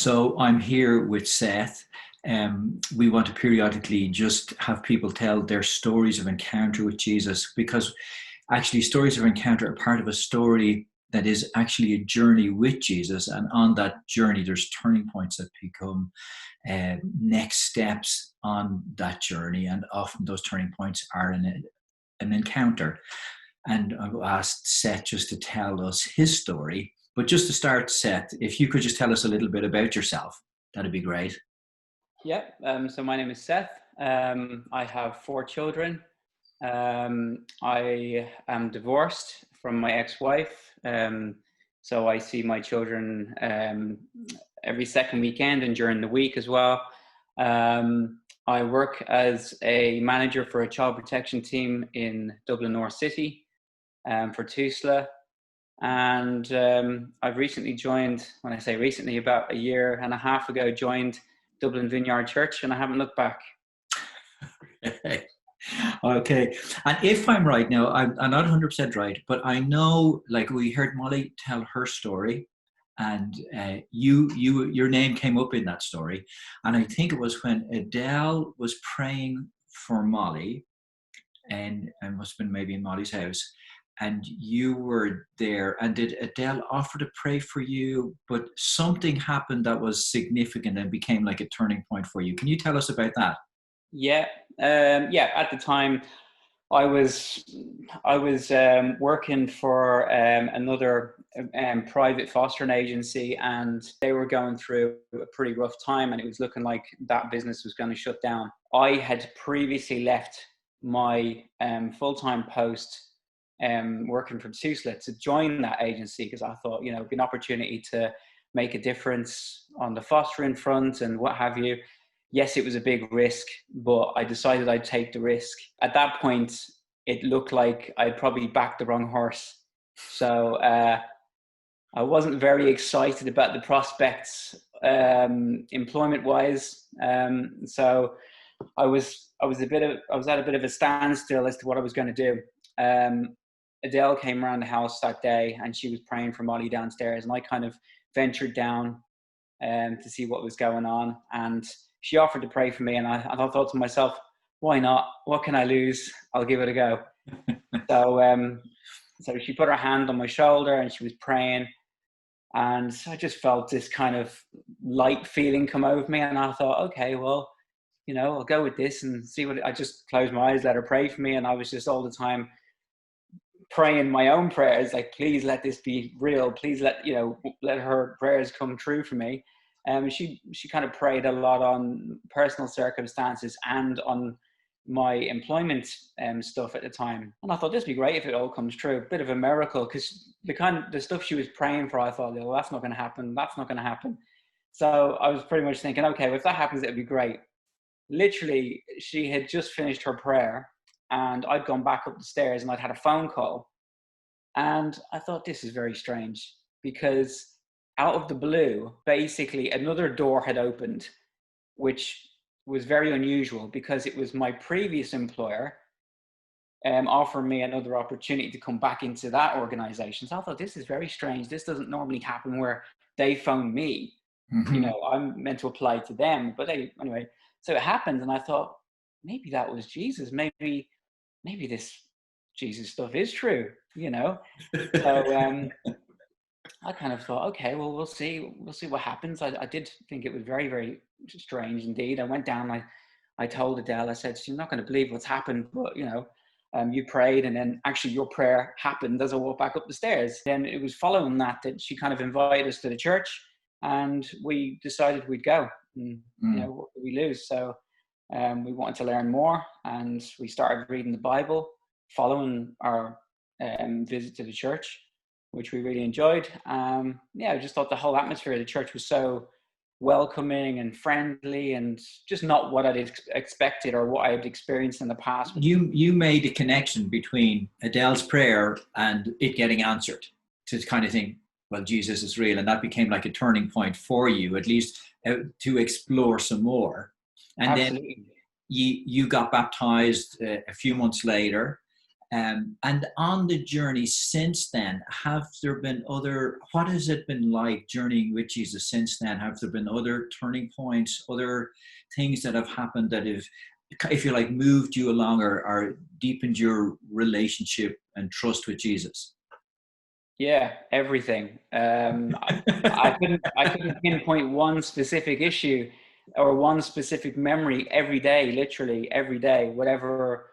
So I'm here with Seth. We want to periodically just have people tell their stories of encounter with Jesus, because actually stories of encounter are part of a story that is actually a journey with Jesus. And on that journey, there's turning points that become next steps on that journey. And often those turning points are an encounter. And I've asked Seth just to tell us his story. But just to start, Seth, if you could just tell us a little bit about yourself, that'd be great. Yeah, so my name is Seth. I have 4 children. I am divorced from my ex-wife. So I see my children every second weekend and during the week as well. I work as a manager for a child protection team in Dublin North City for TUSLA. And I've recently joined, when I say recently, about a year and a half ago, joined Dublin Vineyard Church, and I haven't looked back. Okay. And if I'm right now, I'm not 100% right, but I know, like, we heard Molly tell her story, and your name came up in that story. And I think it was when Adele was praying for Molly, and must have been maybe in Molly's house, and you were there. And did Adele offer to pray for you? But something happened that was significant and became like a turning point for you. Can you tell us about that? Yeah, at the time, I was working for another private fostering agency, and they were going through a pretty rough time, and it was looking like that business was going to shut down. I had previously left my full-time post working for TUSLA to join that agency, because I thought, it'd be an opportunity to make a difference on the fostering front and what have you. Yes, it was a big risk, but I decided I'd take the risk. At that point, it looked like I'd probably backed the wrong horse. So I wasn't very excited about the prospects employment-wise. So I was at a bit of a standstill as to what I was going to do. Adele came around the house that day, and she was praying for Molly downstairs, and I kind of ventured down to see what was going on, and she offered to pray for me, and I thought to myself, why not? What can I lose? I'll give it a go. So she put her hand on my shoulder and she was praying, and I just felt this kind of light feeling come over me, and I thought, okay, well, I'll go with this and see what. I just closed my eyes, let her pray for me, and I was just all the time praying my own prayers, like, please let this be real. Please let her prayers come true for me. She kind of prayed a lot on personal circumstances and on my employment stuff at the time. And I thought, this would be great if it all comes true. A bit of a miracle, because the stuff she was praying for, I thought, well, that's not going to happen. That's not going to happen. So I was pretty much thinking, okay, well, if that happens, it'd be great. Literally, she had just finished her prayer, and I'd gone back up the stairs, and I'd had a phone call. And I thought, this is very strange, because out of the blue, basically another door had opened, which was very unusual, because it was my previous employer offering me another opportunity to come back into that organization. So I thought, this is very strange. This doesn't normally happen where they phone me. Mm-hmm. I'm meant to apply to them, but anyway. So it happened, and I thought, maybe that was Jesus. Maybe this Jesus stuff is true, So I kind of thought, okay, well, we'll see what happens. I did think it was very, very strange indeed. I went down, I told Adele, I said, you're not going to believe what's happened, but you prayed, and then actually your prayer happened as I walked back up the stairs. Then it was following that she kind of invited us to the church, and we decided we'd go. And, what could we lose? So we wanted to learn more, and we started reading the Bible following our visit to the church, which we really enjoyed. I just thought the whole atmosphere of the church was so welcoming and friendly, and just not what I'd expected or what I had experienced in the past. You made a connection between Adele's prayer and it getting answered, to kind of think, well, Jesus is real, and that became like a turning point for you, at least to explore some more. And Absolutely. Then you got baptized a few months later. And on the journey since then, what has it been like journeying with Jesus since then? Have there been other turning points, other things that have happened that have, if you like, moved you along or deepened your relationship and trust with Jesus? Yeah, everything. I couldn't pinpoint one specific issue or one specific memory every day, literally every day, whatever,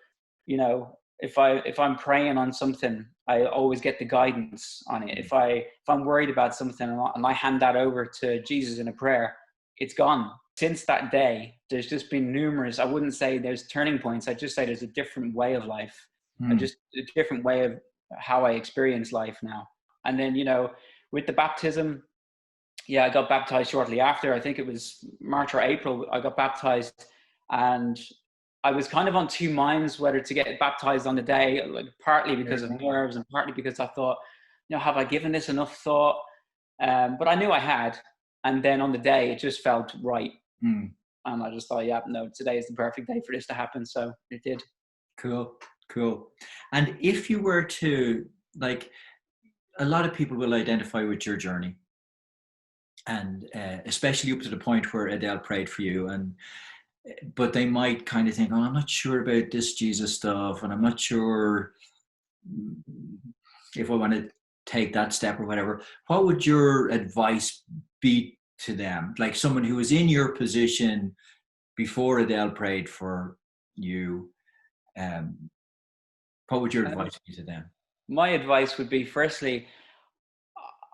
if I'm praying on something, I always get the guidance on it. If I'm worried about something and I hand that over to Jesus in a prayer, it's gone. Since that day, there's just been numerous, I wouldn't say there's turning points. I'd just say there's a different way of life, just a different way of how I experience life now. And then, with the baptism, yeah, I got baptized shortly after. I think it was March or April. I got baptized, and I was kind of on two minds whether to get baptized on the day, like partly because of nerves and partly because I thought, have I given this enough thought? But I knew I had. And then on the day, it just felt right. And I just thought, yeah, no, today is the perfect day for this to happen. So it did. Cool. And if you were to, like, a lot of people will identify with your journey, and especially up to the point where Adele prayed for you, but they might kind of think, oh, I'm not sure about this Jesus stuff, and I'm not sure if I want to take that step or whatever. What would your advice be to them? Like someone who was in your position before Adele prayed for you, what would your advice be to them? My advice would be, firstly,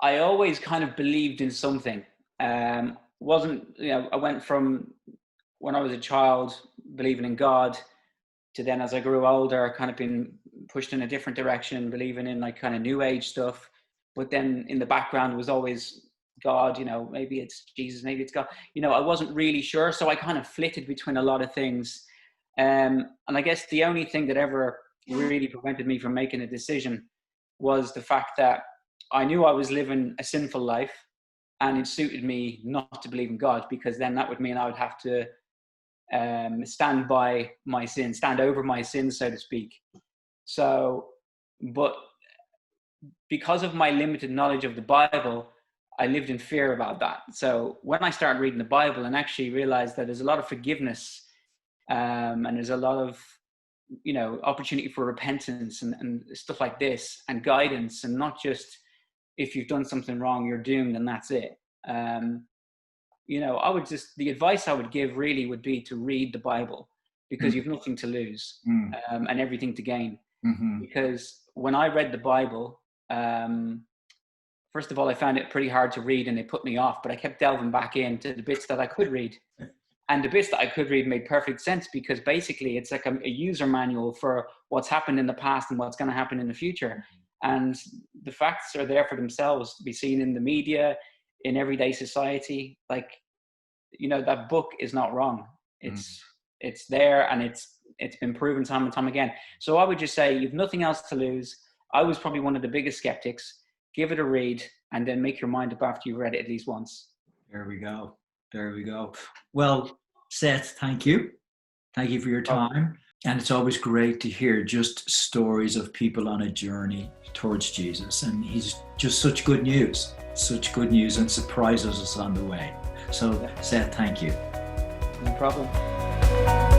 I always kind of believed in something. I went from when I was a child believing in God to then as I grew older, kind of been pushed in a different direction, believing in like kind of new age stuff. But then in the background was always God, maybe it's Jesus, maybe it's God. I wasn't really sure. So I kind of flitted between a lot of things. And I guess the only thing that ever really prevented me from making a decision was the fact that I knew I was living a sinful life, and it suited me not to believe in God, because then that would mean I would have to stand by my sin, stand over my sins, so to speak. So, but because of my limited knowledge of the Bible, I lived in fear about that. So when I started reading the Bible and actually realized that there's a lot of forgiveness, and there's a lot of opportunity for repentance and stuff like this, and guidance, and not just if you've done something wrong, you're doomed and that's it. The advice I would give really would be to read the Bible, because you've nothing to lose and everything to gain. Because when I read the Bible, first of all, I found it pretty hard to read and it put me off, but I kept delving back into the bits that I could read. And the bits that I could read made perfect sense, because basically it's like a user manual for what's happened in the past and what's going to happen in the future. And the facts are there for themselves to be seen in the media, in everyday society. Like, that book is not wrong. It's there, and it's been proven time and time again. So I would just say, you've nothing else to lose. I was probably one of the biggest skeptics. Give it a read, and then make your mind up after you've read it at least once. There we go. Well, Seth, thank you. Thank you for your time. And it's always great to hear just stories of people on a journey towards Jesus. And he's just such good news, and surprises us on the way. So, Seth, thank you. No problem.